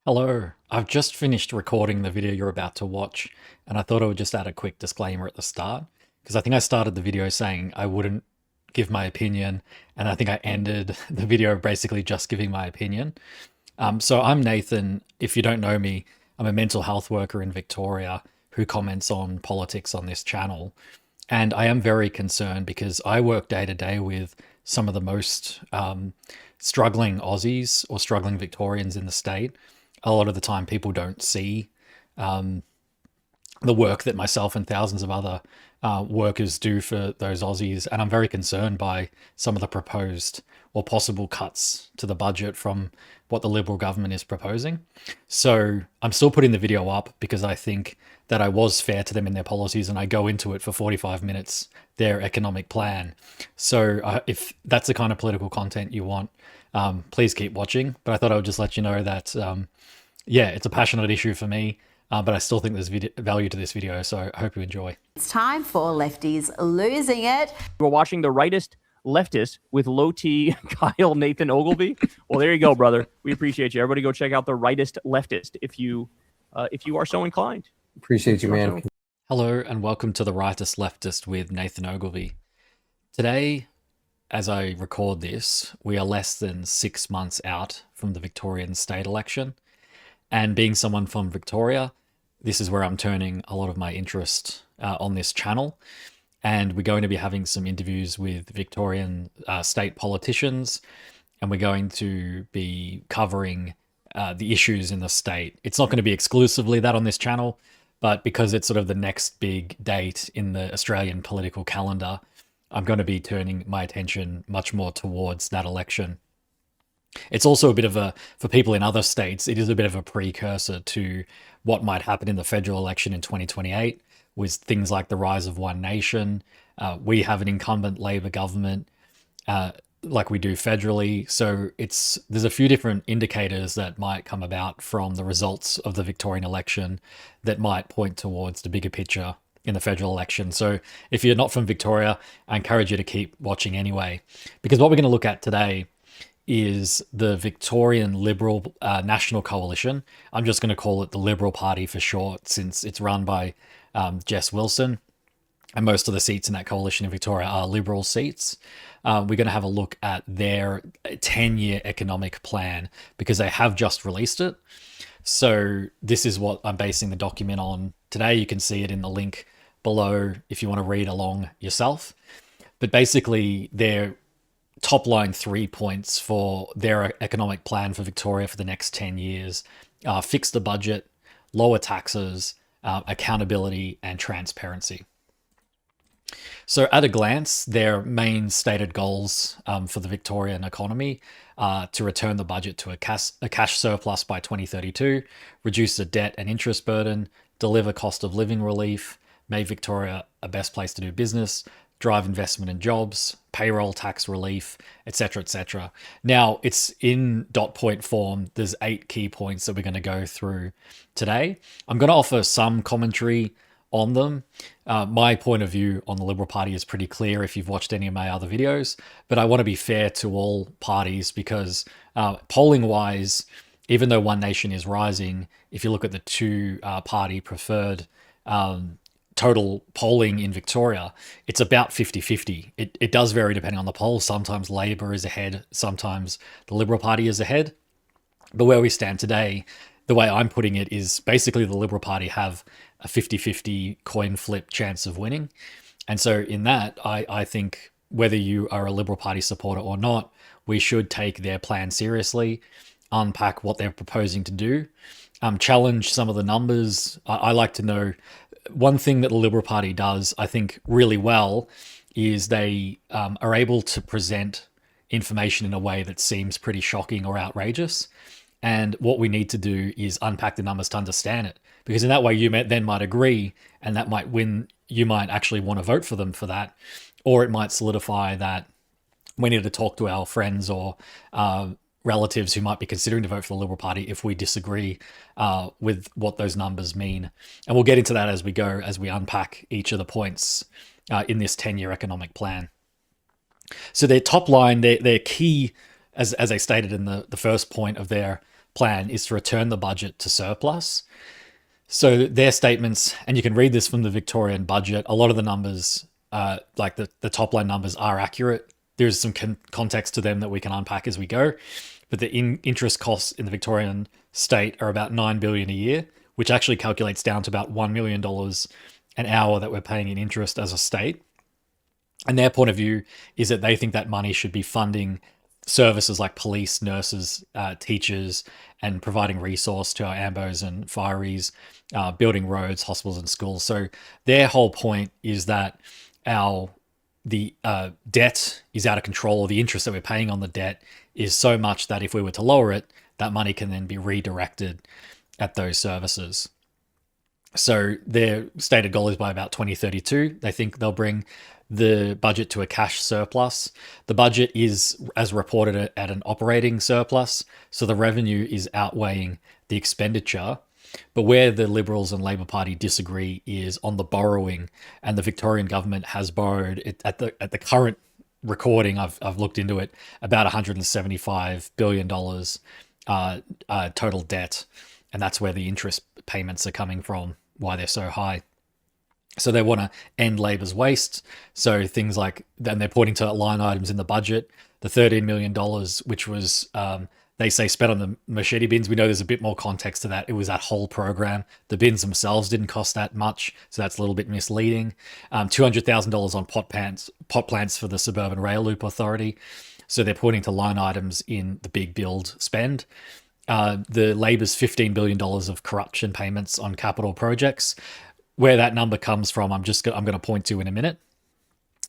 Hello, I've just finished recording the video you're about to watch, and I thought I would just add a quick disclaimer at the start, because I think I started the video saying I wouldn't give my opinion, and I think I ended the video basically just giving my opinion. So I'm Nathan. If you don't know me, I'm a mental health worker in Victoria who comments on politics on this channel. And I am very concerned because I work day to day with some of the most struggling Aussies or struggling Victorians in the state. A lot of the time, people don't see the work that myself and thousands of other workers do for those Aussies. And I'm very concerned by some of the proposed or possible cuts to the budget from what the Liberal government is proposing. So I'm still putting the video up because I think that I was fair to them in their policies, and I go into it for 45 minutes, their economic plan. So if that's the kind of political content you want, please keep watching. But I thought I would just let you know that, yeah, it's a passionate issue for me. But I still think there's value to this video, so I hope you enjoy. It's time for Lefties Losing It. We're watching the rightist leftist with low T Kyle Nathan Ogilvy. Well, there you go, brother. We appreciate you. Everybody go check out the rightist leftist if you are so inclined. Appreciate you, man. Hello, and welcome to the Rightist Leftist with Nathan Ogilvy. Today, as I record this, we are less than 6 months out from the Victorian state election. And being someone from Victoria, this is where I'm turning a lot of my interest on this channel. And we're going to be having some interviews with Victorian state politicians, and we're going to be covering the issues in the state. It's not going to be exclusively that on this channel, but because it's sort of the next big date in the Australian political calendar, I'm going to be turning my attention much more towards that election. It's also a bit of a, for people in other states, it is a bit of a precursor to what might happen in the federal election in 2028 with things like the rise of One Nation. We have an incumbent Labor government like we do federally. So there's a few different indicators that might come about from the results of the Victorian election that might point towards the bigger picture in the federal election. So if you're not from Victoria, I encourage you to keep watching anyway, because what we're going to look at today is the Victorian Liberal National Coalition. I'm just going to call it the Liberal Party for short, since it's run by Jess Wilson, and most of the seats in that coalition in Victoria are Liberal seats. We're going to have a look at their 10-year economic plan because they have just released it. So this is what I'm basing the document on today. You can see it in the link below if you want to read along yourself. But basically, their top line 3 points for their economic plan for Victoria for the next 10 years are fix the budget, lower taxes, accountability, and transparency. So at a glance, their main stated goals for the Victorian economy are to return the budget to a cash surplus by 2032, reduce the debt and interest burden, deliver cost of living relief, make Victoria a best place to do business, drive investment in jobs, payroll tax relief, etc., etc. Now, it's in dot point form. There's 8 key points that we're going to go through today. I'm going to offer some commentary on them. My point of view on the Liberal Party is pretty clear if you've watched any of my other videos, but I want to be fair to all parties because polling-wise, even though One Nation is rising, if you look at the two party preferred total polling in Victoria, it's about 50-50. It does vary depending on the poll. Sometimes Labor is ahead, sometimes the Liberal Party is ahead. But where we stand today, the way I'm putting it is basically the Liberal Party have a 50-50 coin flip chance of winning. And so in that, I think whether you are a Liberal Party supporter or not, we should take their plan seriously, unpack what they're proposing to do, challenge some of the numbers. I like to know. One thing that the Liberal Party does, I think, really well is they are able to present information in a way that seems pretty shocking or outrageous. And what we need to do is unpack the numbers to understand it. Because in that way, you then might agree, and that might win. You might actually want to vote for them for that. Or it might solidify that we need to talk to our friends or relatives who might be considering to vote for the Liberal Party if we disagree with what those numbers mean. And we'll get into that as we go, as we unpack each of the points in this 10-year economic plan. So their top line, their key, as I stated in the first point of their plan is to return the budget to surplus. So their statements, and you can read this from the Victorian budget, a lot of the numbers, like the top line numbers, are accurate. There's some context to them that we can unpack as we go. But the interest costs in the Victorian state are about $9 billion a year, which actually calculates down to about $1 million an hour that we're paying in interest as a state. And their point of view is that they think that money should be funding services like police, nurses, teachers, and providing resource to our AMBOs and fireys, building roads, hospitals, and schools. So their whole point is that the debt is out of control, or the interest that we're paying on the debt is so much that if we were to lower it, that money can then be redirected at those services. So their stated goal is by about 2032, they think they'll bring the budget to a cash surplus. The budget is, as reported, at an operating surplus, so the revenue is outweighing the expenditure. But where the Liberals and Labor Party disagree is on the borrowing, and the Victorian government has borrowed at the current recording. I've looked into it, about $175 billion total debt, and that's where the interest payments are coming from. Why they're so high. So they want to end Labor's waste. So things like, then they're pointing to line items in the budget, the $13 million, which was, they say, spent on the machete bins. We know there's a bit more context to that. It was that whole program. The bins themselves didn't cost that much, so that's a little bit misleading. $200,000 on pot plants for the Suburban Rail Loop Authority. So they're pointing to line items in the big build spend. The Labor's $15 billion of corruption payments on capital projects. Where that number comes from, I'm going to point to in a minute.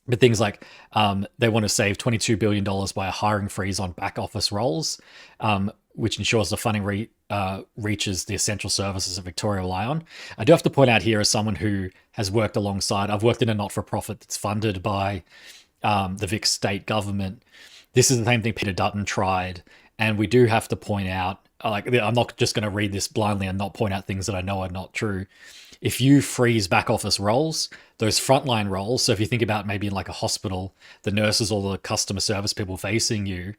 But things like they want to save $22 billion by a hiring freeze on back office roles, which ensures the funding reaches the essential services that Victoria rely on. I do have to point out here, as someone who has worked alongside, I've worked in a not-for-profit that's funded by the Vic state government. This is the same thing Peter Dutton tried. And we do have to point out, I'm not just going to read this blindly and not point out things that I know are not true. If you freeze back office roles, those frontline roles, so if you think about maybe in like a hospital, the nurses or the customer service people facing you,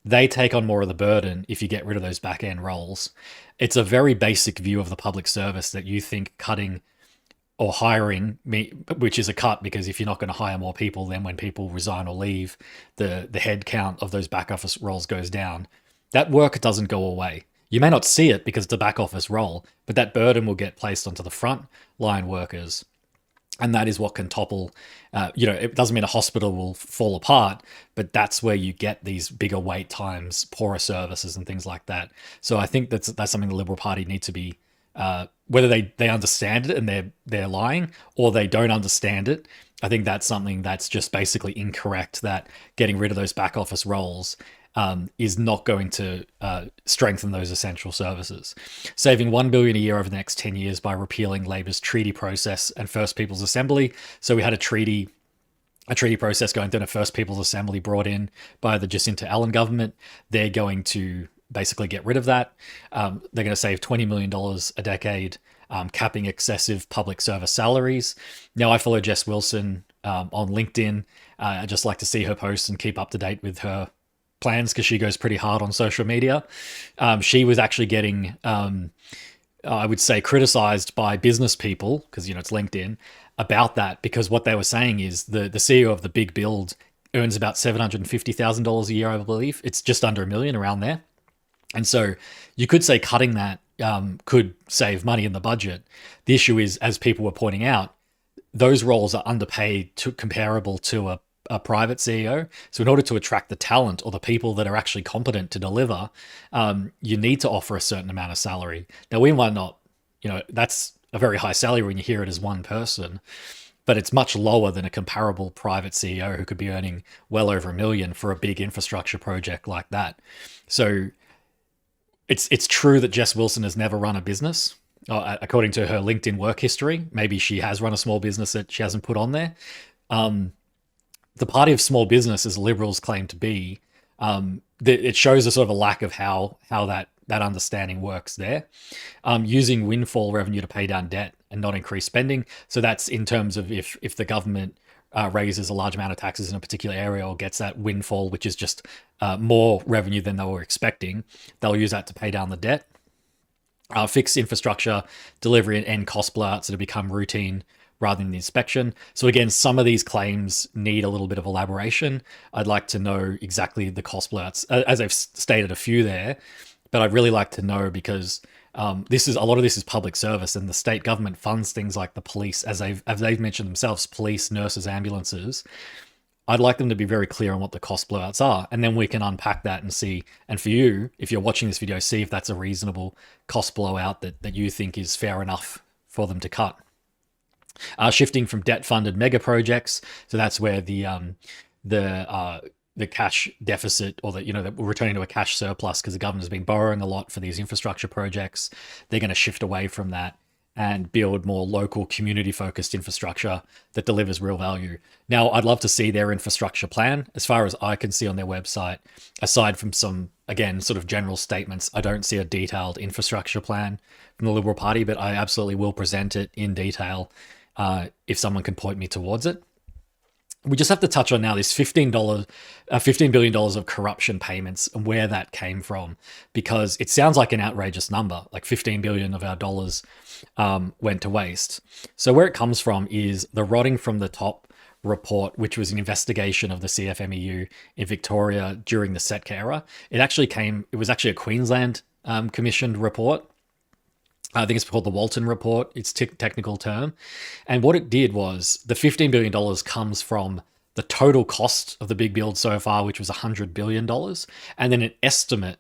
they take on more of the burden if you get rid of those back end roles. It's a very basic view of the public service that you think cutting or hiring, which is a cut, because if you're not going to hire more people, then when people resign or leave, the head count of those back office roles goes down. That work doesn't go away. You may not see it because it's a back office role, but that burden will get placed onto the front line workers. And that is what can topple, it doesn't mean a hospital will fall apart, but that's where you get these bigger wait times, poorer services and things like that. So I think that's something the Liberal Party need to be, whether they understand it and they're lying, or they don't understand it. I think that's something that's just basically incorrect, that getting rid of those back office roles is not going to strengthen those essential services. Saving $1 billion a year over the next 10 years by repealing Labor's treaty process and First Peoples Assembly. So we had a treaty process going through, and a First Peoples Assembly brought in by the Jacinta Allen government. They're going to basically get rid of that. They're going to save $20 million a decade, capping excessive public service salaries. Now, I follow Jess Wilson on LinkedIn. I just like to see her posts and keep up to date with her plans, because she goes pretty hard on social media. She was actually getting, I would say, criticized by business people, because it's LinkedIn, about that, because what they were saying is the CEO of the big build earns about $750,000 a year, I believe. It's just under $1 million, around there. And so you could say cutting that could save money in the budget. The issue is, as people were pointing out, those roles are underpaid comparable to a private CEO. So in order to attract the talent or the people that are actually competent to deliver, you need to offer a certain amount of salary. Now, we might not, that's a very high salary when you hear it as one person, but it's much lower than a comparable private CEO who could be earning well over $1 million for a big infrastructure project like that. So it's true that Jess Wilson has never run a business. According to her LinkedIn work history, maybe she has run a small business that she hasn't put on there. The party of small business, as Liberals claim to be, it shows a sort of a lack of how that understanding works there. Using windfall revenue to pay down debt and not increase spending. So that's in terms of if the government raises a large amount of taxes in a particular area or gets that windfall, which is just more revenue than they were expecting, they'll use that to pay down the debt. Fix infrastructure, delivery, and end cost blowouts that have become routine rather than the inspection. So again, some of these claims need a little bit of elaboration. I'd like to know exactly the cost blowouts, as I've stated a few there, but I'd really like to know because this is a lot of this is public service, and the state government funds things like the police, as they've mentioned themselves, police, nurses, ambulances. I'd like them to be very clear on what the cost blowouts are, and then we can unpack that and see. And for you, if you're watching this video, see if that's a reasonable cost blowout that you think is fair enough for them to cut. Shifting from debt-funded mega projects, so that's where the cash deficit, or that we're returning to a cash surplus because the government has been borrowing a lot for these infrastructure projects. They're going to shift away from that and build more local, community-focused infrastructure that delivers real value. Now, I'd love to see their infrastructure plan. As far as I can see on their website, aside from some, again, sort of general statements, I don't see a detailed infrastructure plan from the Liberal Party, but I absolutely will present it in detail if someone can point me towards it. We just have to touch on now this $15 billion of corruption payments and where that came from, because it sounds like an outrageous number, like 15 billion of our dollars went to waste. So where it comes from is the Rotting from the Top report, which was an investigation of the CFMEU in Victoria during the Setka era. It was actually a Queensland commissioned report. I think it's called the Walton Report, its technical term. And what it did was the $15 billion comes from the total cost of the big build so far, which was $100 billion, and then an estimate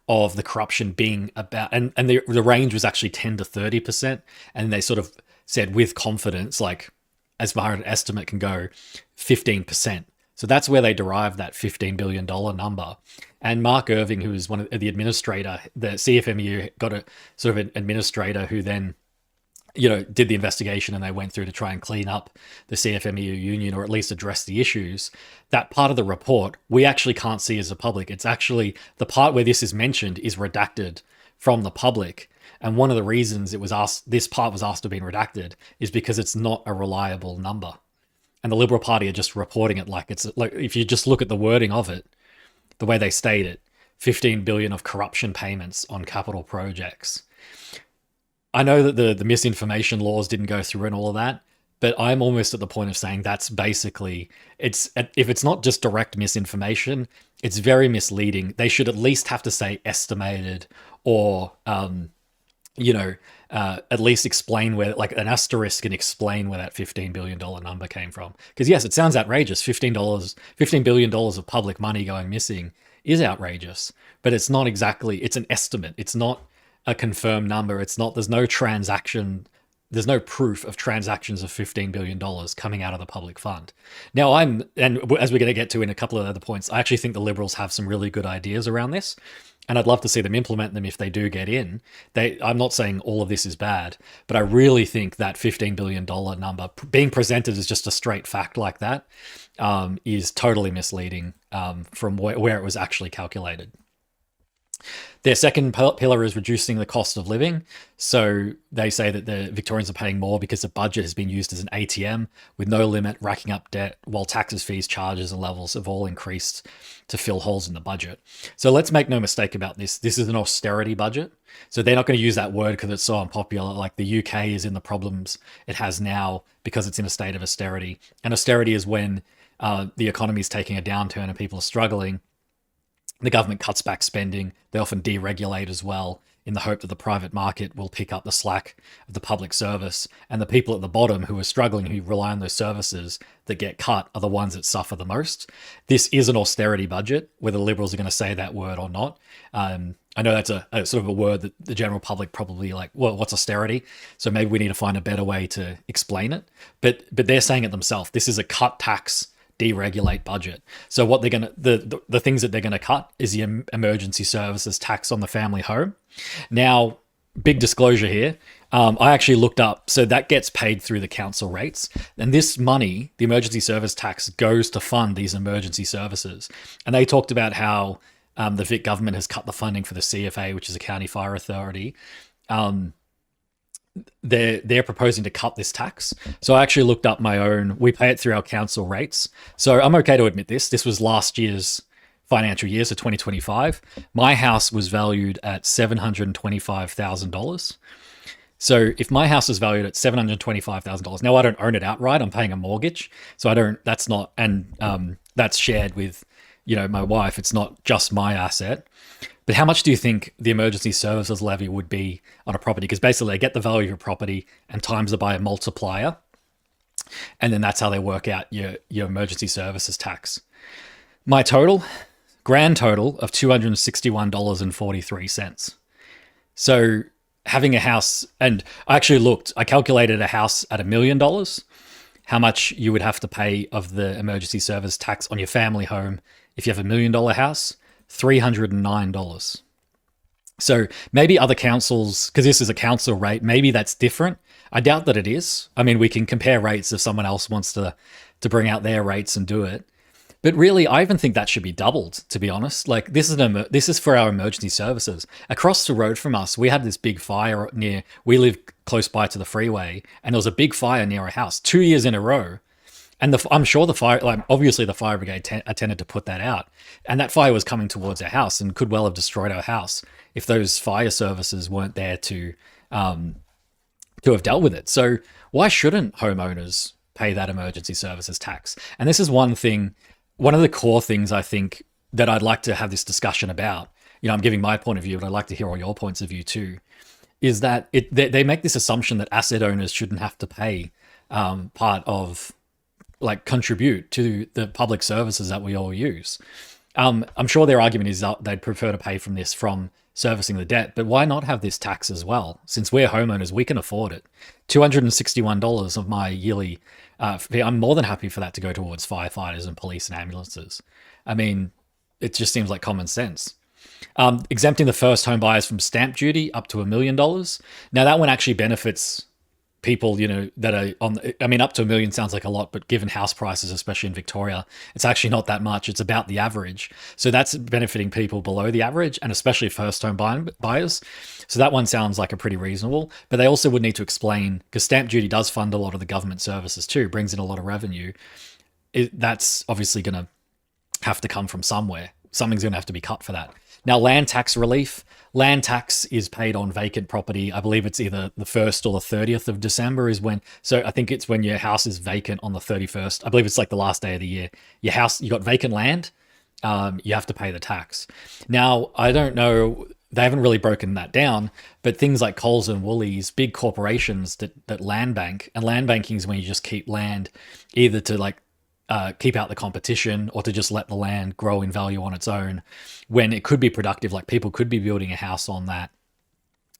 of the corruption being about, and the range was actually 10 to 30%. And they sort of said with confidence, like as far as an estimate can go, 15%. So that's where they derived that $15 billion number. And Mark Irving, who is one of the administrator, the CFMU got a sort of an administrator who then, did the investigation, and they went through to try and clean up the CFMEU union, or at least address the issues. That part of the report, we actually can't see as a public. It's actually the part where this is mentioned is redacted from the public. And one of the reasons this part was asked to be redacted is because it's not a reliable number. And the Liberal Party are just reporting it like it's like, if you just look at the wording of it, the way they state it, 15 billion of corruption payments on capital projects. I know that the misinformation laws didn't go through and all of that, but I'm almost at the point of saying that's basically, if it's not just direct misinformation, it's very misleading. They should at least have to say estimated, or at least explain where, like an asterisk, and explain where that $15 billion number came from. Because yes, it sounds outrageous. $15 billion of public money going missing is outrageous, but it's not exactly, it's an estimate. It's not a confirmed number. There's no transaction. There's no proof of transactions of $15 billion coming out of the public fund. Now and as we're going to get to in a couple of other points, I actually think the Liberals have some really good ideas around this. And I'd love to see them implement them if they do get in. I'm not saying all of this is bad, but I really think that $15 billion number being presented as just a straight fact like that is totally misleading from where it was actually calculated. Their second pillar is reducing the cost of living. So they say that the Victorians are paying more because the budget has been used as an ATM with no limit, racking up debt, while taxes, fees, charges, and levels have all increased to fill holes in the budget. So let's make no mistake about this. This is an austerity budget. So they're not going to use that word because it's so unpopular. Like the UK is in the problems it has now because it's in a state of austerity. And austerity is when the economy is taking a downturn and people are struggling. The government cuts back spending. They often deregulate as well, in the hope that the private market will pick up the slack of the public service. And the people at the bottom who are struggling, who rely on those services that get cut, are the ones that suffer the most. This is an austerity budget, whether the Liberals are going to say that word or not. I know that's a sort of a word that the general public probably like, well, what's austerity? So maybe we need to find a better way to explain it. But they're saying it themselves. This is a cut tax, deregulate budget. So what they're going to, the things that they're going to cut is the emergency services tax on the family home. Now, big disclosure here. I actually looked up, so that gets paid through the council rates. And this money, the emergency service tax, goes to fund these emergency services. And they talked about how the Vic government has cut the funding for the CFA, which is a county fire authority. they're proposing to cut this tax. So I actually looked up my own. We pay it through our council rates. So I'm okay to admit this. This was last year's financial year, so 2025. My house was valued at $725,000. So if my house is valued at $725,000, now I don't own it outright. I'm paying a mortgage, so I don't. That's not, and that's shared with, my wife. It's not just my asset. But how much do you think the emergency services levy would be on a property? Because basically, they get the value of your property and times it by a multiplier, and then that's how they work out your emergency services tax. My grand total of $261.43. So having a house, and I calculated a house at $1 million, how much you would have to pay of the emergency service tax on your family home if you have $1 million house, $309. So maybe other councils, because this is a council rate, maybe that's different. I doubt that it is. I mean, we can compare rates if someone else wants to bring out their rates and do it. But really, I even think that should be doubled, to be honest. Like, this is for our emergency services. Across the road from us, we had this big fire we live close by to the freeway, and there was a big fire near our house 2 years in a row. And I'm sure the fire, obviously the fire brigade attended to put that out. And that fire was coming towards our house and could well have destroyed our house if those fire services weren't there to have dealt with it. So why shouldn't homeowners pay that emergency services tax? And this is one of the core things I think that I'd like to have this discussion about. I'm giving my point of view, but I'd like to hear all your points of view too, is that they make this assumption that asset owners shouldn't have to pay part of, contribute to the public services that we all use. I'm sure their argument is that they'd prefer to pay from servicing the debt, but why not have this tax as well? Since we're homeowners, we can afford it. $261 of my yearly fee, I'm more than happy for that to go towards firefighters and police and ambulances. I mean, it just seems like common sense. Exempting the first home buyers from stamp duty up to $1 million. Now that one actually benefits people, that are up to $1 million sounds like a lot, but given house prices, especially in Victoria, it's actually not that much. It's about the average. So that's benefiting people below the average, and especially first home buyers. So that one sounds like a pretty reasonable, but they also would need to explain, because stamp duty does fund a lot of the government services too, brings in a lot of revenue. That's obviously going to have to come from somewhere. Something's going to have to be cut for that. Now, land tax relief. Land tax is paid on vacant property. I believe it's either the 1st or the 30th of December is when. So I think it's when your house is vacant on the 31st. I believe it's like the last day of the year. Your house, you got vacant land, you have to pay the tax. Now, I don't know, they haven't really broken that down, but things like Coles and Woolies, big corporations that land bank, and land banking is when you just keep land either to keep out the competition or to just let the land grow in value on its own when it could be productive. Like, people could be building a house on that.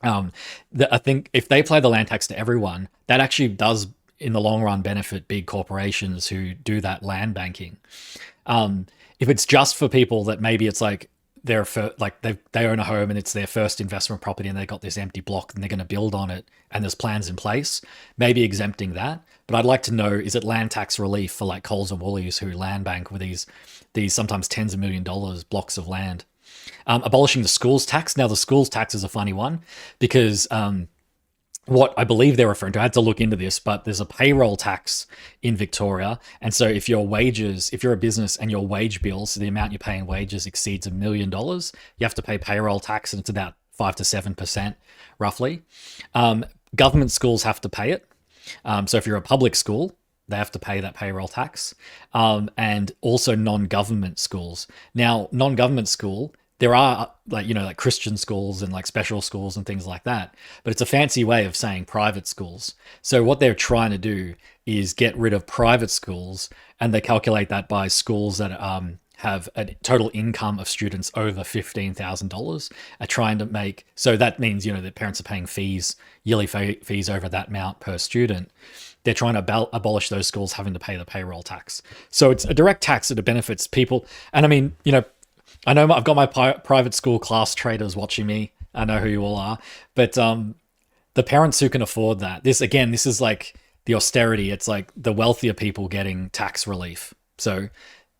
I think if they apply the land tax to everyone, that actually does in the long run benefit big corporations who do that land banking. If it's just for people that maybe it's like they own a home and it's their first investment property and they got this empty block and they're going to build on it and there's plans in place, maybe exempting that. But I'd like to know, is it land tax relief for like Coles and Woolies who land bank with these sometimes tens of $1 million blocks of land? Abolishing the schools tax. Now, the schools tax is a funny one because what I believe they're referring to, I had to look into this, but there's a payroll tax in Victoria. And so if you're a business and your wage bill, so the amount you pay in wages exceeds $1 million, you have to pay payroll tax, and it's about 5 to 7% roughly. Government schools have to pay it. So if you're a public school, they have to pay that payroll tax. And also non-government schools. Now, non-government school, there are like Christian schools and like special schools and things like that, but it's a fancy way of saying private schools. So what they're trying to do is get rid of private schools, and they calculate that by schools that have a total income of students over $15,000 are trying to make. So that means, that parents are paying yearly fees over that amount per student. They're trying to abolish those schools having to pay the payroll tax. So it's a direct tax that benefits people. And I mean, I know I've got my private school class traders watching me. I know who you all are, but the parents who can afford that, this is like the austerity. It's like the wealthier people getting tax relief. So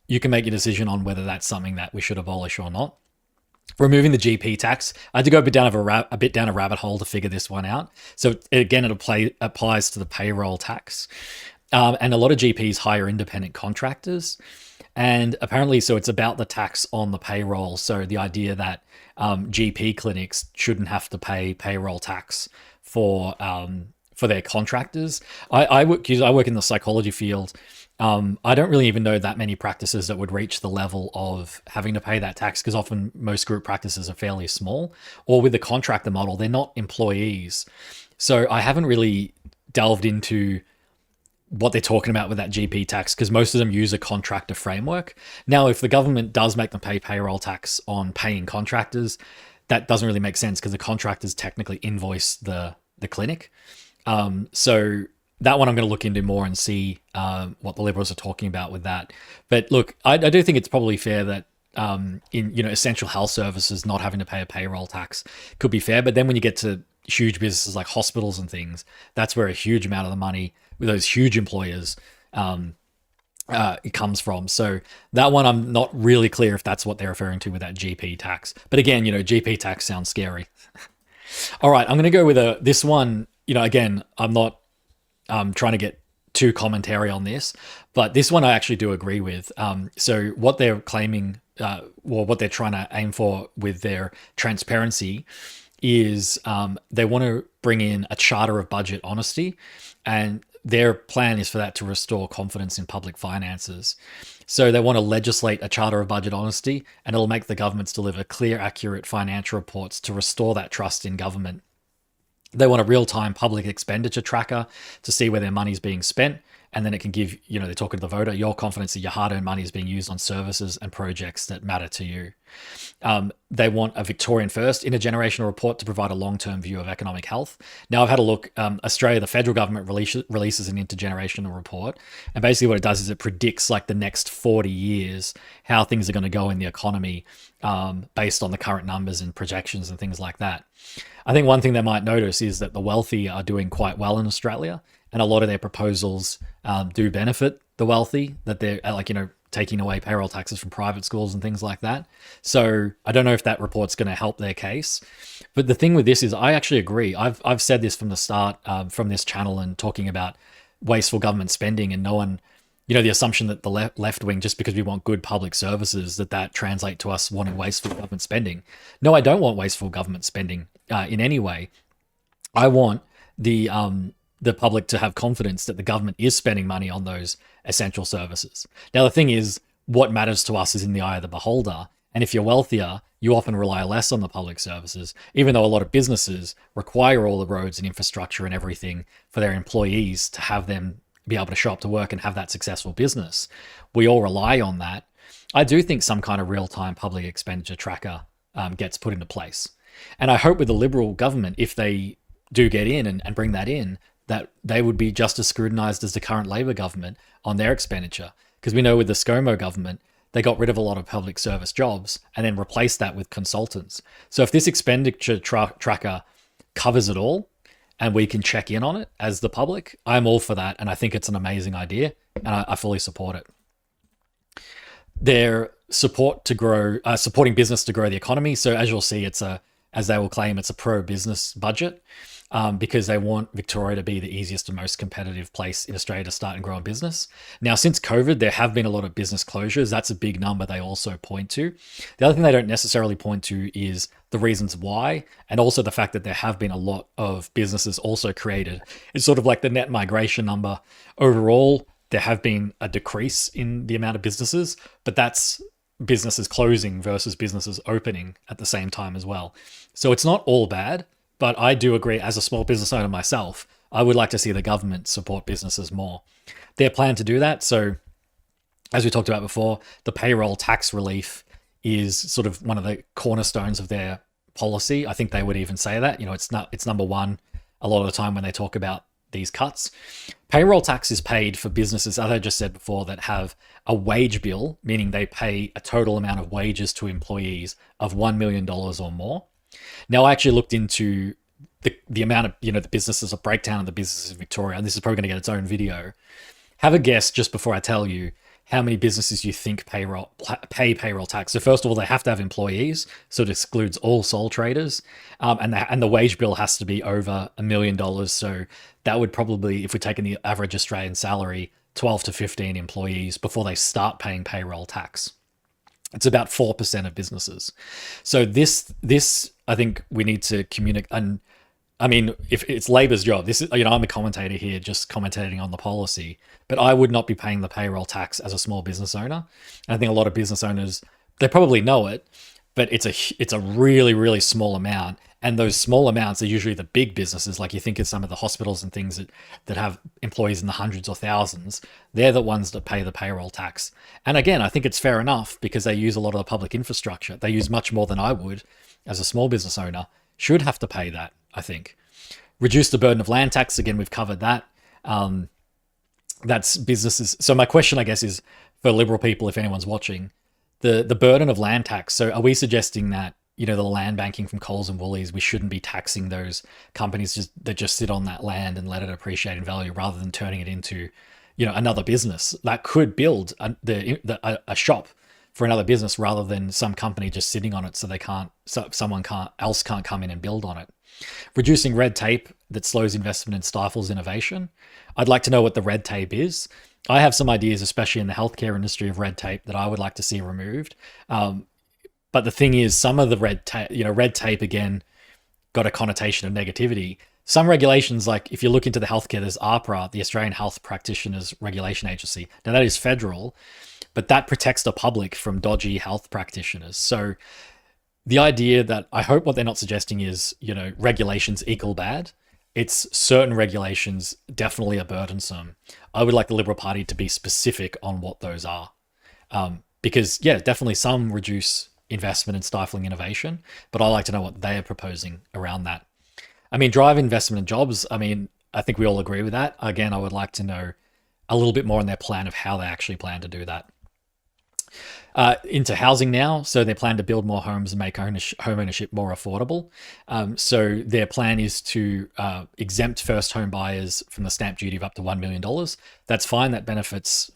you can make your decision on whether that's something that we should abolish or not. removing the GP tax. I had to go a bit down a rabbit hole to figure this one out. So again, it applies to the payroll tax, and a lot of GPs hire independent contractors, and apparently, so it's about the tax on the payroll. So the idea that GP clinics shouldn't have to pay payroll tax for their contractors. I work in the psychology field. I don't really even know that many practices that would reach the level of having to pay that tax, because often most group practices are fairly small, or with the contractor model, they're not employees. So I haven't really delved into what they're talking about with that GP tax, because most of them use a contractor framework. Now, if the government does make them pay payroll tax on paying contractors, that doesn't really make sense, because the contractors technically invoice the clinic. So that one I'm going to look into more and see what the Liberals are talking about with that. But look, I do think it's probably fair that in essential health services, not having to pay a payroll tax could be fair. But then when you get to huge businesses like hospitals and things, that's where a huge amount of the money with those huge employers it comes from. So that one, I'm not really clear if that's what they're referring to with that GP tax. But again, GP tax sounds scary. All right, I'm going to go with this one. Again, I'm not trying to get too commentary on this, but this one I actually do agree with. So what they're claiming, what they're trying to aim for with their transparency is they want to bring in a charter of budget honesty, and their plan is for that to restore confidence in public finances. So they want to legislate a charter of budget honesty, and it'll make the governments deliver clear, accurate financial reports to restore that trust in government. They want a real-time public expenditure tracker to see where their money is being spent, and then it can give, they're talking to the voter, your confidence that your hard-earned money is being used on services and projects that matter to you. They want a Victorian first intergenerational report to provide a long-term view of economic health. Now, I've had a look. Australia, the federal government releases an intergenerational report, and basically what it does is it predicts like the next 40 years how things are going to go in the economy based on the current numbers and projections and things like that. I think one thing they might notice is that the wealthy are doing quite well in Australia, and a lot of their proposals do benefit the wealthy, that they're taking away payroll taxes from private schools and things like that. So I don't know if that report's going to help their case. But the thing with this is I actually agree. I've said this from the start from this channel, and talking about wasteful government spending, and no one, the assumption that the left wing, just because we want good public services, that translate to us wanting wasteful government spending. No, I don't want wasteful government spending in any way. I want the public to have confidence that the government is spending money on those essential services. Now, the thing is, what matters to us is in the eye of the beholder. And if you're wealthier, you often rely less on the public services, even though a lot of businesses require all the roads and infrastructure and everything for their employees to have them be able to show up to work and have that successful business. We all rely on that. I do think some kind of real-time public expenditure tracker gets put into place. And I hope with the Liberal government, if they do get in and bring that in, that they would be just as scrutinised as the current Labor government on their expenditure. Because we know with the ScoMo government, they got rid of a lot of public service jobs and then replaced that with consultants. So if this expenditure tracker covers it all, and we can check in on it as the public, I'm all for that. And I think it's an amazing idea, and I fully support it. Their support to grow, supporting business to grow the economy. So as you'll see, as they will claim, it's a pro-business budget because they want Victoria to be the easiest and most competitive place in Australia to start and grow a business. Now, since COVID, there have been a lot of business closures. That's a big number they also point to. The other thing they don't necessarily point to is the reasons why, and also the fact that there have been a lot of businesses also created. It's sort of like the net migration number. Overall, there have been a decrease in the amount of businesses, but that's businesses closing versus businesses opening at the same time as well. So it's not all bad, but I do agree, as a small business owner myself, I would like to see the government support businesses more. Their plan to do that, so as we talked about before, the payroll tax relief is sort of one of the cornerstones of their policy. I think they would even say that, it's number one a lot of the time when they talk about these cuts. Payroll tax is paid for businesses, as I just said before, that have a wage bill, meaning they pay a total amount of wages to employees of $1 million or more. Now, I actually looked into the amount of, the businesses, a breakdown of the businesses in Victoria, and this is probably going to get its own video. Have a guess, just before I tell you, how many businesses you think pay payroll tax. So first of all, they have to have employees, so it excludes all sole traders, and the wage bill has to be over $1 million. So that would probably, if we're taking the average Australian salary, 12 to 15 employees before they start paying payroll tax. It's about 4% of businesses. So this I think we need to communicate. And I mean, if it's Labor's job, this is, I'm a commentator here, just commentating on the policy, but I would not be paying the payroll tax as a small business owner. And I think a lot of business owners, they probably know it, but it's a really, really small amount. And those small amounts are usually the big businesses, like you think of some of the hospitals and things that have employees in the hundreds or thousands. They're the ones that pay the payroll tax. And again, I think it's fair enough because they use a lot of the public infrastructure. They use much more than I would as a small business owner, should have to pay that, I think. Reduce the burden of land tax. Again, we've covered that. That's businesses. So my question, I guess, is for Liberal people, if anyone's watching, the burden of land tax. So are we suggesting that, the land banking from Coles and Woolies, we shouldn't be taxing those companies that just sit on that land and let it appreciate in value rather than turning it into, another business that could build a shop for another business rather than some company just sitting on it so someone else can't come in and build on it. Reducing red tape that slows investment and stifles innovation. I'd like to know what the red tape is. I have some ideas, especially in the healthcare industry, of red tape that I would like to see removed. But the thing is, some of the red tape, again, got a connotation of negativity. Some regulations, like if you look into the healthcare, there's AHPRA, the Australian Health Practitioners Regulation Agency. Now that is federal, but that protects the public from dodgy health practitioners. So the idea that, I hope what they're not suggesting is, regulations equal bad. It's certain regulations definitely are burdensome. I would like the Liberal Party to be specific on what those are. Because, yeah, definitely some reduce investment and stifling innovation, but I like to know what they are proposing around that. I mean, drive investment and jobs. I mean, I think we all agree with that. Again, I would like to know a little bit more on their plan of how they actually plan to do that. Into housing now. So they plan to build more homes and make home ownership more affordable. So their plan is to exempt first home buyers from the stamp duty of up to $1 million. That's fine. That benefits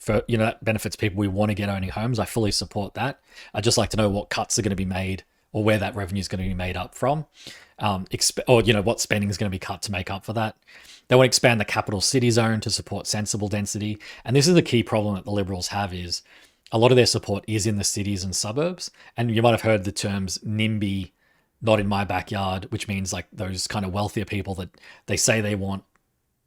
people we want to get owning homes. I fully support that. I'd just like to know what cuts are going to be made or where that revenue is going to be made up from, what spending is going to be cut to make up for that. They want to expand the capital city zone to support sensible density. And this is the key problem that the Liberals have is a lot of their support is in the cities and suburbs. And you might have heard the terms NIMBY, not in my backyard, which means like those kind of wealthier people that they say they want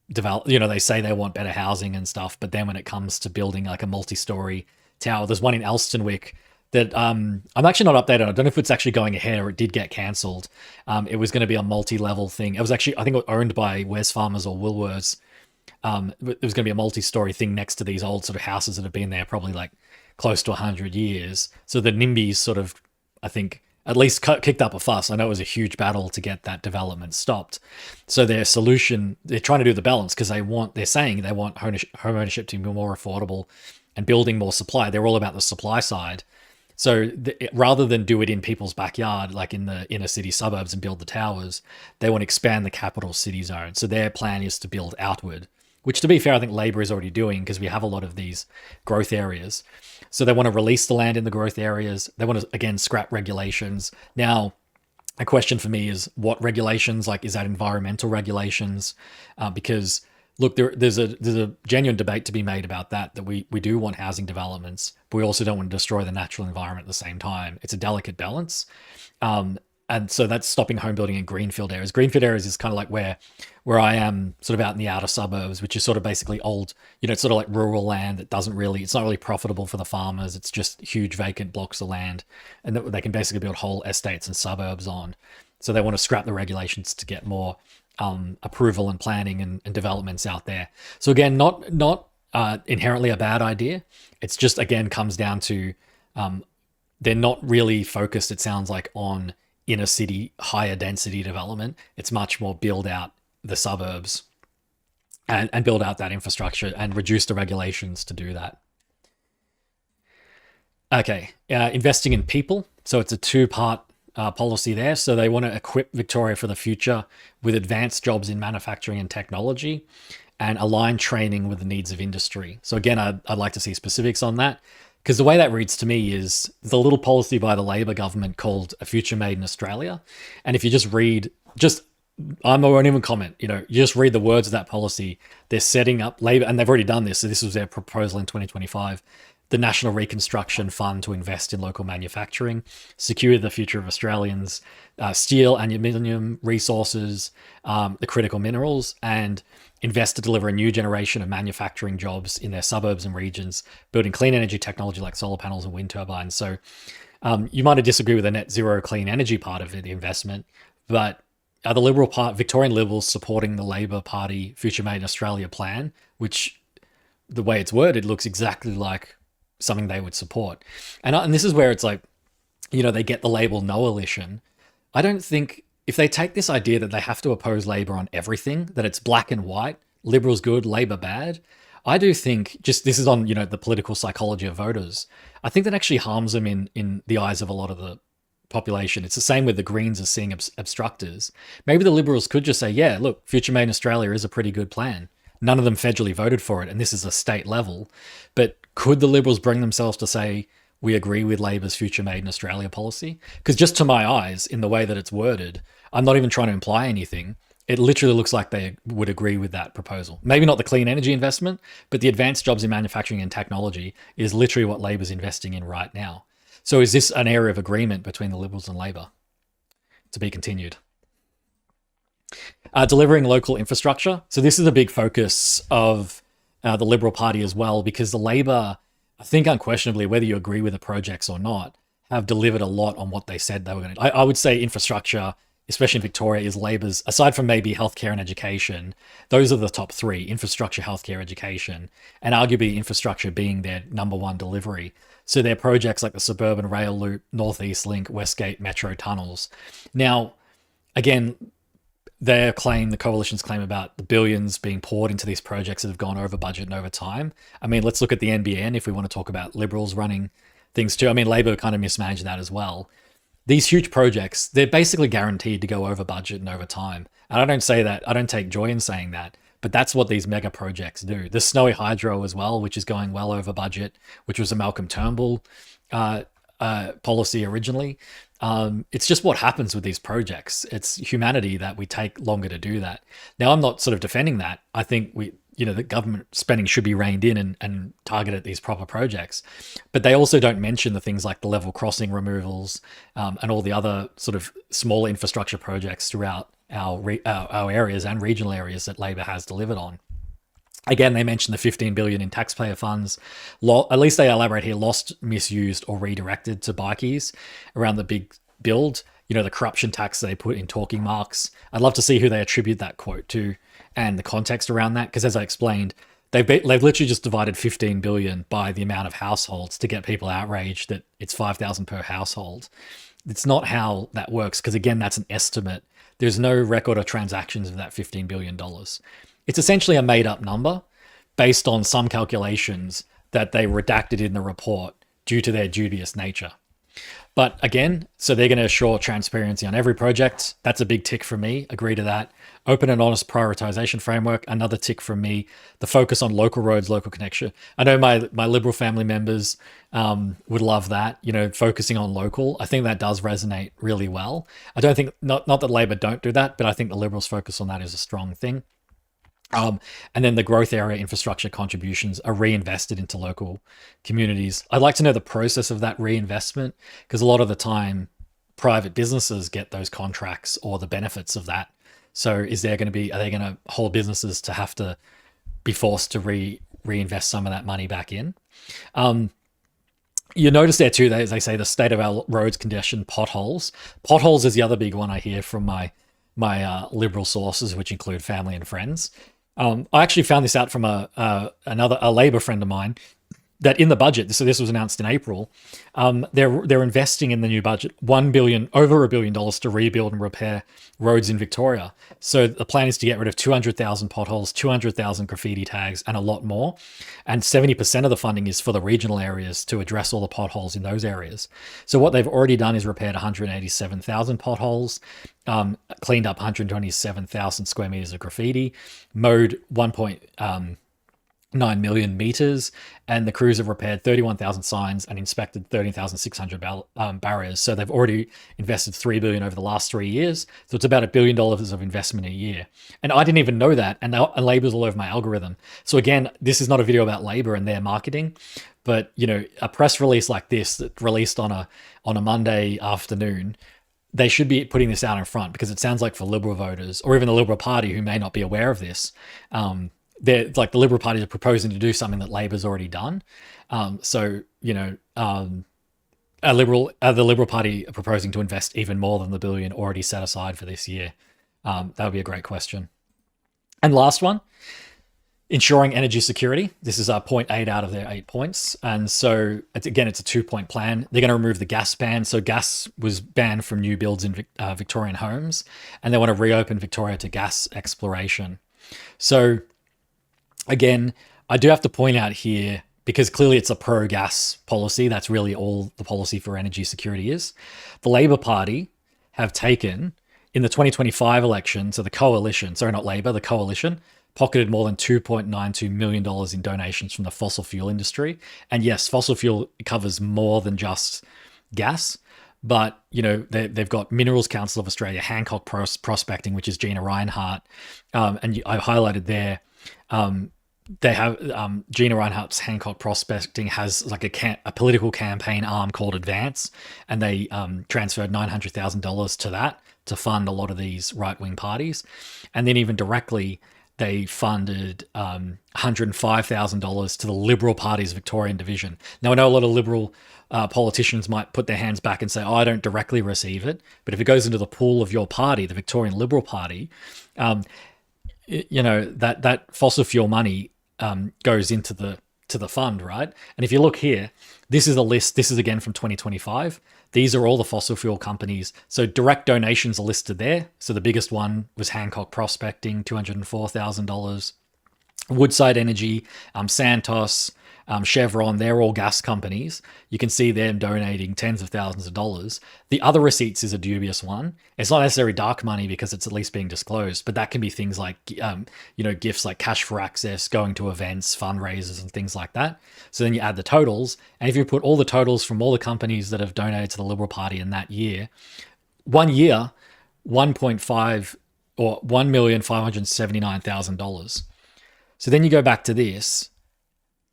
they say they want better housing and stuff. But then when it comes to building like a multi-story tower, there's one in Elstonwick that I'm actually not updated. I don't know if it's actually going ahead or it did get cancelled. It was going to be a multi-level thing. It was actually, I think, owned by Wesfarmers or Woolworths. It was going to be a multi-story thing next to these old sort of houses that have been there probably like close to 100 years. So the NIMBYs sort of, I think, at least kicked up a fuss. I know it was a huge battle to get that development stopped. So their solution, they're trying to do the balance because they're saying they want home ownership to be more affordable and building more supply. They're all about the supply side. So rather than do it in people's backyard, like in the inner city suburbs and build the towers, they want to expand the capital city zone. So their plan is to build outward, which to be fair, I think Labor is already doing because we have a lot of these growth areas. So they want to release the land in the growth areas. They want to, again, scrap regulations. Now, a question for me is what regulations, like is that environmental regulations? Because look, there's a genuine debate to be made about that we do want housing developments, but we also don't want to destroy the natural environment at the same time. It's a delicate balance. And so that's stopping home building in greenfield areas. Greenfield areas is kind of like where I am, sort of out in the outer suburbs, which is sort of basically old, it's sort of like rural land that it's not really profitable for the farmers. It's just huge vacant blocks of land, and they can basically build whole estates and suburbs on. So they want to scrap the regulations to get more approval and planning and developments out there. So again, not inherently a bad idea. It's just, again, comes down to they're not really focused, it sounds like, on inner city, higher density development. It's much more build out the suburbs and build out that infrastructure and reduce the regulations to do that. Okay, investing in people. So it's a two-part policy there. So they want to equip Victoria for the future with advanced jobs in manufacturing and technology and align training with the needs of industry. So again, I'd like to see specifics on that, because the way that reads to me is the little policy by the Labor government called A Future Made in Australia. And if you just read, I won't even comment, you just read the words of that policy. They're setting up Labor, and they've already done this. So this was their proposal in 2025. The National Reconstruction Fund to invest in local manufacturing, secure the future of Australians, steel and aluminium resources, the critical minerals, and invest to deliver a new generation of manufacturing jobs in their suburbs and regions, building clean energy technology like solar panels and wind turbines. So you might disagree with the net zero clean energy part of the investment, but are the Victorian Liberals supporting the Labor Party Future Made in Australia plan, which the way it's worded looks exactly like something they would support. And this is where it's like, they get the label no-alition. I don't think, if they take this idea that they have to oppose Labor on everything, that it's black and white, Liberals good, Labor bad, I do think, this is on, the political psychology of voters, I think that actually harms them in the eyes of a lot of the population. It's the same with the Greens as seeing obstructors. Maybe the Liberals could just say, yeah, look, Future Made in Australia is a pretty good plan. None of them federally voted for it, and this is a state level. But could the Liberals bring themselves to say, we agree with Labor's Future Made in Australia policy? Because just to my eyes, in the way that it's worded, I'm not even trying to imply anything. It literally looks like they would agree with that proposal. Maybe not the clean energy investment, but the advanced jobs in manufacturing and technology is literally what Labor's investing in right now. So is this an area of agreement between the Liberals and Labor? To be continued. Delivering local infrastructure. So this is a big focus of the Liberal Party as well, because the Labor, I think unquestionably, whether you agree with the projects or not, have delivered a lot on what they said they were going to do. I would say infrastructure, especially in Victoria, is Labor's, aside from maybe healthcare and education, those are the top three: infrastructure, healthcare, education, and arguably infrastructure being their number one delivery. So their projects like the Suburban Rail Loop, Northeast Link, Westgate Metro tunnels. Now, again, the coalition's claim about the billions being poured into these projects that have gone over budget and over time. I mean, let's look at the NBN if we want to talk about Liberals running things too. I mean, Labor kind of mismanaged that as well. These huge projects, they're basically guaranteed to go over budget and over time. And I don't say that, I don't take joy in saying that, but that's what these mega projects do. The Snowy Hydro as well, which is going well over budget, which was a Malcolm Turnbull policy originally. It's just what happens with these projects. It's humanity that we take longer to do that. Now, I'm not sort of defending that. I think the government spending should be reined in and targeted at these proper projects. But they also don't mention the things like the level crossing removals and all the other sort of small infrastructure projects throughout our areas and regional areas that Labor has delivered on. Again, they mentioned the 15 billion in taxpayer funds. At least they elaborate here, lost, misused, or redirected to bikies around the big build. The corruption tax they put in talking marks. I'd love to see who they attribute that quote to and the context around that. Because as I explained, they've literally just divided 15 billion by the amount of households to get people outraged that it's 5,000 per household. It's not how that works. Because again, that's an estimate. There's no record of transactions of that $15 billion. It's essentially a made-up number based on some calculations that they redacted in the report due to their dubious nature. But again, so they're going to assure transparency on every project. That's a big tick for me. Agree to that. Open and honest prioritization framework. Another tick from me. The focus on local roads, local connection. I know my Liberal family members would love that, focusing on local. I think that does resonate really well. I don't think, not that Labor don't do that, but I think the Liberals' focus on that is a strong thing. And then the growth area infrastructure contributions are reinvested into local communities. I'd like to know the process of that reinvestment, because a lot of the time private businesses get those contracts or the benefits of that. So are they going to hold businesses to have to be forced to reinvest some of that money back in? You notice there too, they say the state of our roads condition, potholes. Potholes is the other big one I hear from my Liberal sources, which include family and friends. I actually found this out from a Labor friend of mine. that in the budget, so this was announced in April, they're investing in the new budget over $1 billion to rebuild and repair roads in Victoria. So the plan is to get rid of 200,000 potholes, 200,000 graffiti tags, and a lot more. And 70% of the funding is for the regional areas to address all the potholes in those areas. So what they've already done is repaired 187,000 potholes, cleaned up 127,000 square meters of graffiti, mowed 1.9 million meters, and the crews have repaired 31,000 signs and inspected 13,600 barriers. So they've already invested $3 billion over the last 3 years. So it's about $1 billion of investment a year. And I didn't even know that. And Labor's all over my algorithm. So again, this is not a video about Labor and their marketing, but a press release like this that released on a Monday afternoon, they should be putting this out in front, because it sounds like for Liberal voters or even the Liberal Party who may not be aware of this, they're like the Liberal Party are proposing to do something that Labor's already done. The Liberal Party are proposing to invest even more than the $1 billion already set aside for this year. That would be a great question. And last one, ensuring energy security. This is 0.8 out of their 8 points. And so it's a 2-point plan. They're going to remove the gas ban. So gas was banned from new builds in Victorian homes, and they want to reopen Victoria to gas exploration. So again, I do have to point out here, because clearly it's a pro-gas policy. That's really all the policy for energy security is. The Labor Party have taken, in the 2025 election, so the coalition, sorry, not Labor, the coalition, pocketed more than $2.92 million in donations from the fossil fuel industry. And yes, fossil fuel covers more than just gas. But, they've got Minerals Council of Australia, Hancock Prospecting, which is Gina Reinhart. And I highlighted there, they have Gina Reinhart's Hancock Prospecting has like a political campaign arm called Advance, and they transferred $900,000 to that to fund a lot of these right-wing parties. And then even directly, they funded $105,000 to the Liberal Party's Victorian division. Now, I know a lot of Liberal politicians might put their hands back and say, I don't directly receive it. But if it goes into the pool of your party, the Victorian Liberal Party, that fossil fuel money goes into the fund, right? And if you look here, this is a list. This is again from 2025. These are all the fossil fuel companies. So direct donations are listed there. So the biggest one was Hancock Prospecting, $204,000. Woodside Energy, Santos, Chevron, they're all gas companies. You can see them donating tens of thousands of dollars. The other receipts is a dubious one. It's not necessarily dark money because it's at least being disclosed, but that can be things like, gifts like cash for access, going to events, fundraisers, and things like that. So then you add the totals. And if you put all the totals from all the companies that have donated to the Liberal Party in that year, 1 year, 1.5 or $1,579,000. So then you go back to this,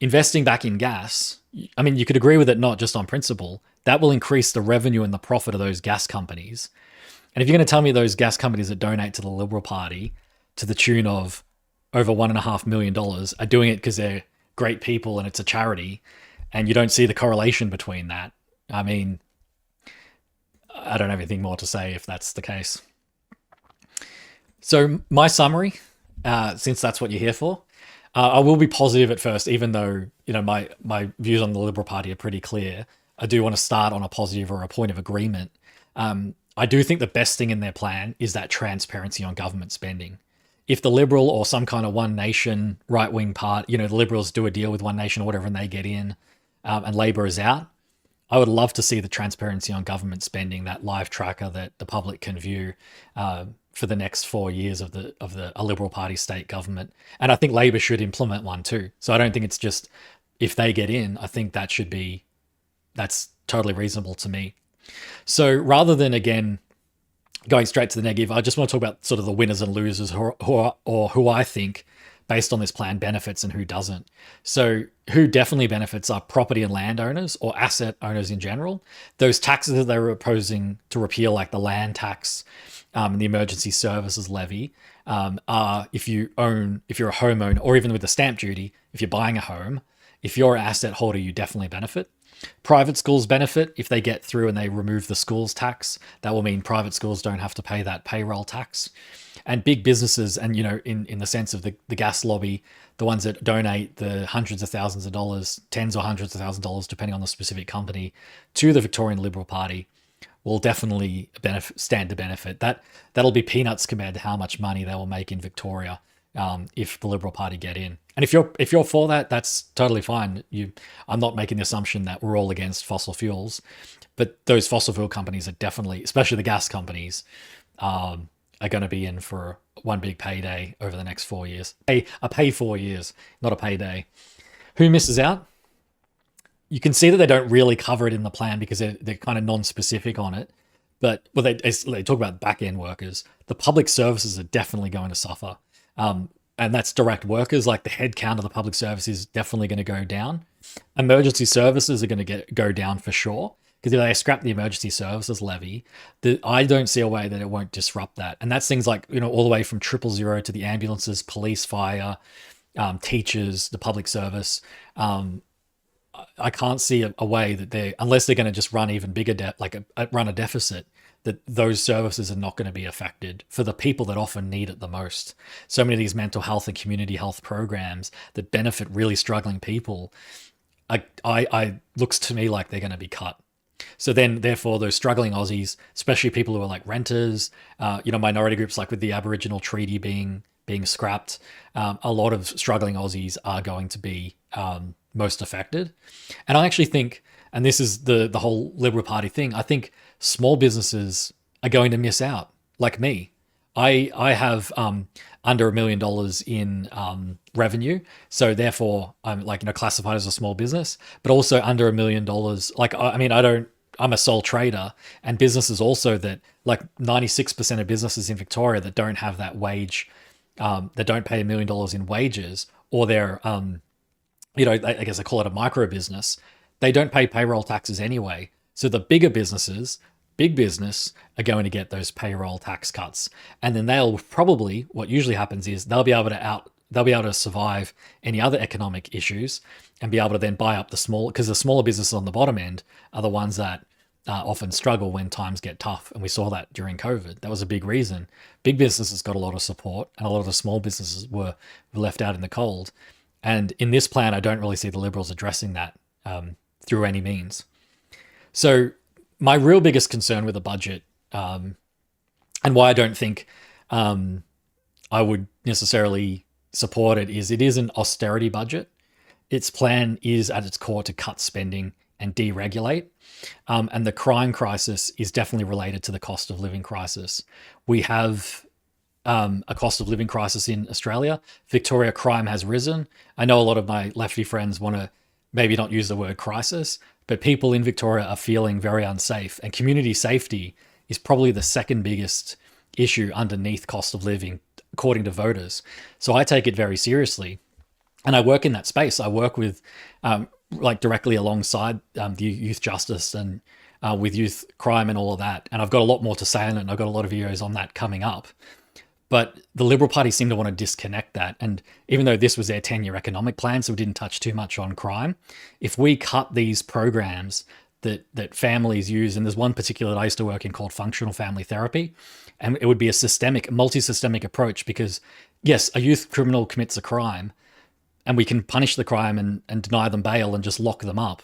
investing back in gas. I mean, you could agree with it not just on principle. That will increase the revenue and the profit of those gas companies. And if you're going to tell me those gas companies that donate to the Liberal Party to the tune of over $1.5 million are doing it because they're great people and it's a charity, and you don't see the correlation between that, I mean, I don't have anything more to say if that's the case. So my summary, since that's what you're here for, I will be positive at first, even though my views on the Liberal Party are pretty clear. I do want to start on a positive or a point of agreement. I do think the best thing in their plan is that transparency on government spending. If the Liberal or some kind of One Nation right-wing part, the Liberals do a deal with One Nation or whatever and they get in, and Labor is out, I would love to see the transparency on government spending, that live tracker that the public can view for the next 4 years of a Liberal Party state government. And I think Labor should implement one too. So I don't think it's just if they get in. I think that's totally reasonable to me. So rather than, again, going straight to the negative, I just want to talk about sort of the winners and losers who I think, based on this plan, benefits and who doesn't. So who definitely benefits are property and landowners or asset owners in general. Those taxes that they were proposing to repeal, like the land tax and the emergency services levy, are if you're a homeowner, or even with the stamp duty, if you're buying a home, if you're an asset holder, you definitely benefit. Private schools benefit if they get through and they remove the schools tax. That will mean private schools don't have to pay that payroll tax. And big businesses, and in the sense of the gas lobby, the ones that donate the hundreds of thousands of dollars, tens or hundreds of thousands of dollars, depending on the specific company, to the Victorian Liberal Party, will definitely stand to benefit. That'll be peanuts compared to how much money they will make in Victoria if the Liberal Party get in. And if you're for that, that's totally fine. I'm not making the assumption that we're all against fossil fuels, but those fossil fuel companies are definitely, especially the gas companies, are going to be in for one big payday over the next 4 years. A pay 4 years, not a payday. Who misses out? You can see that they don't really cover it in the plan because they're kind of non-specific on it. But they talk about back-end workers. The public services are definitely going to suffer. And that's direct workers. Like the head count of the public service is definitely going to go down. Emergency services are going to go down for sure. Because if they scrap the emergency services levy, I don't see a way that it won't disrupt that. And that's things like, all the way from 000 to the ambulances, police, fire, teachers, the public service. I can't see a way that unless they're going to just run even bigger run a deficit, that those services are not going to be affected for the people that often need it the most. So many of these mental health and community health programs that benefit really struggling people, I looks to me like they're going to be cut. So then, therefore, those struggling Aussies, especially people who are like renters, minority groups like with the Aboriginal Treaty being scrapped, a lot of struggling Aussies are going to be most affected. And I actually think, and this is the whole Liberal Party thing, I think small businesses are going to miss out, like me. I have under $1 million in revenue, so therefore I'm classified as a small business, but also under $1 million. I'm a sole trader, and businesses also that 96% of businesses in Victoria that don't have that wage, that don't pay $1 million in wages, or they're I guess I call it a micro business, they don't pay payroll taxes anyway. So the bigger businesses, big business, are going to get those payroll tax cuts. And then they'll probably, what usually happens is they'll be able to survive any other economic issues and be able to then buy up because the smaller businesses on the bottom end are the ones that often struggle when times get tough. And we saw that during COVID. That was a big reason. Big businesses got a lot of support, and a lot of the small businesses were left out in the cold. And in this plan, I don't really see the Liberals addressing that through any means. So my real biggest concern with the budget, and why I don't think I would necessarily support it is an austerity budget. Its plan is at its core to cut spending and deregulate. And the crime crisis is definitely related to the cost of living crisis. We have a cost of living crisis in Australia. Victoria crime has risen. I know a lot of my lefty friends want to maybe not use the word crisis, but people in Victoria are feeling very unsafe, and community safety is probably the second biggest issue underneath cost of living, according to voters. So I take it very seriously, and I work in that space. I work with directly alongside the youth justice and with youth crime and all of that. And I've got a lot more to say on it, and I've got a lot of videos on that coming up. But the Liberal Party seem to want to disconnect that. And even though this was their 10-year economic plan, so we didn't touch too much on crime, if we cut these programs that families use, and there's one particular that I used to work in called functional family therapy, and it would be a multi-systemic approach because, yes, a youth criminal commits a crime, and we can punish the crime and deny them bail and just lock them up.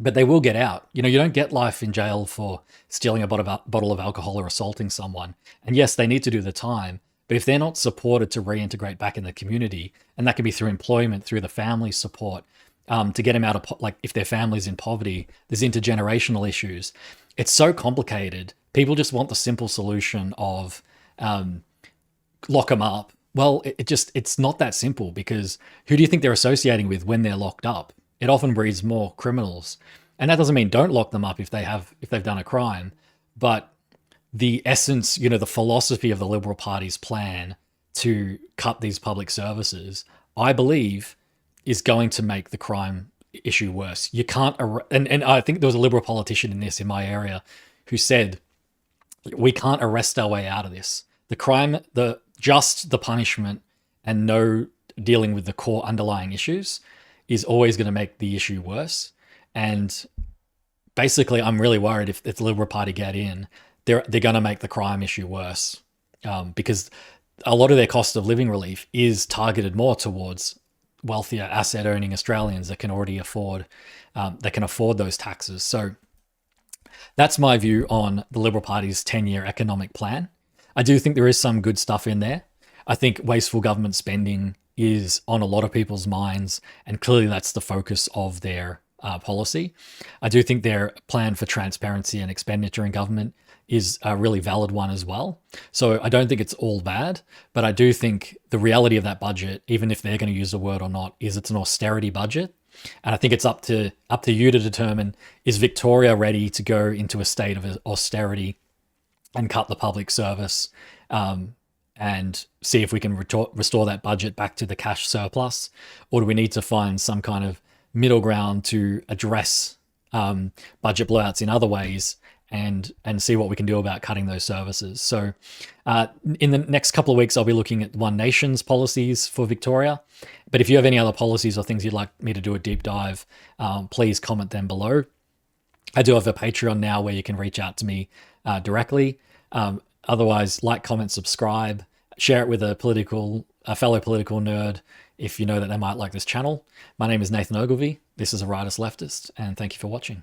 But they will get out. You don't get life in jail for stealing a bottle of alcohol or assaulting someone. And yes, they need to do the time. But if they're not supported to reintegrate back in the community, and that can be through employment, through the family support, to get them out of, if their family's in poverty, there's intergenerational issues. It's so complicated. People just want the simple solution of lock them up. Well, it's not that simple, because who do you think they're associating with when they're locked up? It often breeds more criminals. And that doesn't mean don't lock them up if they've done a crime. But the essence, the philosophy of the Liberal Party's plan to cut these public services, I believe, is going to make the crime issue worse. You can't, and I think there was a Liberal politician in my area who said, we can't arrest our way out of this. The crime, the punishment and no dealing with the core underlying issues is always going to make the issue worse. And basically, I'm really worried if the Liberal Party get in, they're going to make the crime issue worse. because a lot of their cost of living relief is targeted more towards wealthier asset earning Australians that can already afford those taxes. So that's my view on the Liberal Party's 10-year economic plan. I do think there is some good stuff in there. I think wasteful government spending is on a lot of people's minds, and clearly that's the focus of their policy. I do think their plan for transparency and expenditure in government is a really valid one as well. So I don't think it's all bad, but I do think the reality of that budget, even if they're going to use the word or not, is it's an austerity budget. And I think it's up to you to determine, is Victoria ready to go into a state of austerity and cut the public service, and see if we can restore that budget back to the cash surplus? Or do we need to find some kind of middle ground to address budget blowouts in other ways and see what we can do about cutting those services? So in the next couple of weeks, I'll be looking at One Nation's policies for Victoria. But if you have any other policies or things you'd like me to do a deep dive, please comment them below. I do have a Patreon now where you can reach out to me directly. Otherwise, like, comment, subscribe, share it with a fellow political nerd if you know that they might like this channel. My name is Nathan Ogilvie. This is A Rightist Leftist, and thank you for watching.